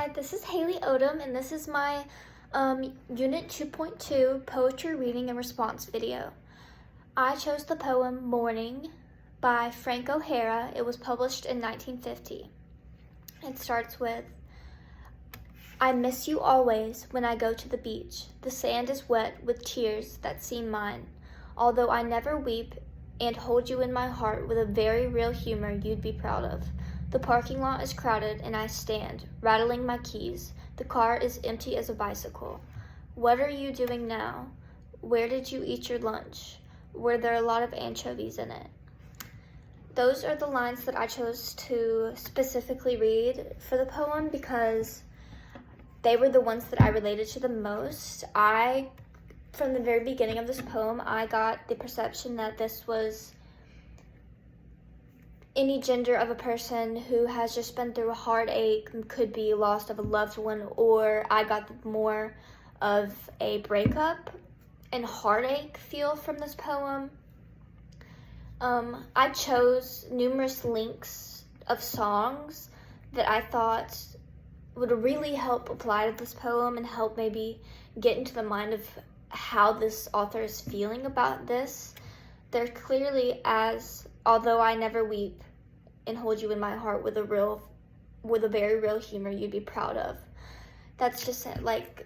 Hi, this is Haley Odom, and this is my Unit 2.2 Poetry Reading and Response video. I chose the poem Morning by Frank O'Hara. It was published in 1950. It starts with, I miss you always when I go to the beach. The sand is wet with tears that seem mine. Although I never weep and hold you in my heart with a very real humor you'd be proud of. The parking lot is crowded and I stand, rattling my keys. The car is empty as a bicycle. What are you doing now? Where did you eat your lunch? Were there a lot of anchovies in it? Those are the lines that I chose to specifically read for the poem because they were the ones that I related to the most. From the very beginning of this poem, I got the perception that this was any gender of a person who has just been through a heartache, could be loss of a loved one, or I got more of a breakup and heartache feel from this poem. I chose numerous links of songs that I thought would really help apply to this poem and help maybe get into the mind of how this author is feeling about this. They're clearly as, although I never weep and hold you in my heart with a very real humor you'd be proud of. That's just it. Like,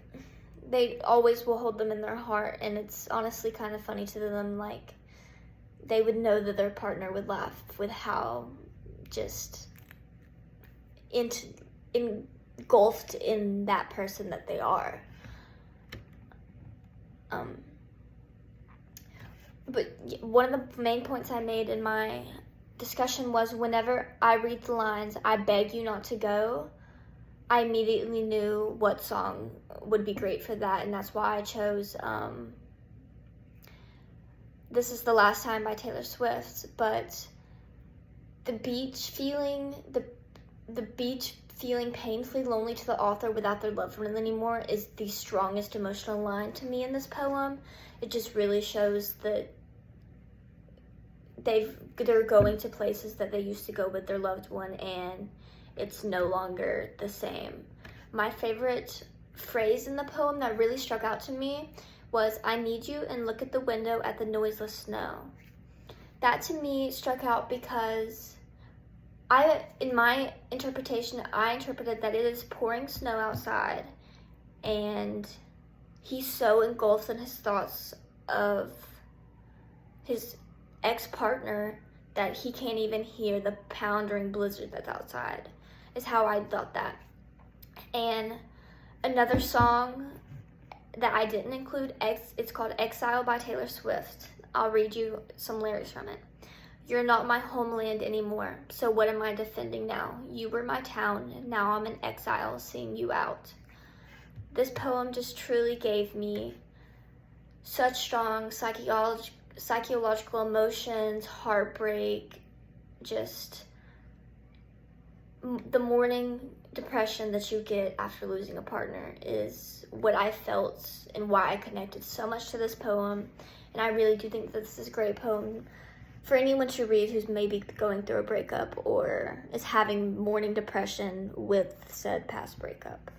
they always will hold them in their heart, and it's honestly kind of funny to them. Like, they would know that their partner would laugh with how just engulfed in that person that they are. But one of the main points I made in my discussion was whenever I read the lines, I beg you not to go, I immediately knew what song would be great for that, and that's why I chose This Is the Last Time by Taylor Swift. But the beach feeling painfully lonely to the author without their loved one anymore is the strongest emotional line to me in this poem. It just really shows that they're going to places that they used to go with their loved one, and it's no longer the same. My favorite phrase in the poem that really struck out to me was, I need you and look at the window at the noiseless snow. That to me struck out because in my interpretation, I interpreted that it is pouring snow outside, and he's so engulfed in his thoughts of his ex-partner that he can't even hear the pounding blizzard that's outside, is how I thought that. And another song that I didn't include, it's called Exile by Taylor Swift. I'll read you some lyrics from it. You're not my homeland anymore, so what am I defending now? You were my town, now I'm in exile, seeing you out. This poem just truly gave me such strong psychological emotions, heartbreak, just the morning depression that you get after losing a partner is what I felt and why I connected so much to this poem. And I really do think that this is a great poem for anyone to read who's maybe going through a breakup or is having morning depression with said past breakup.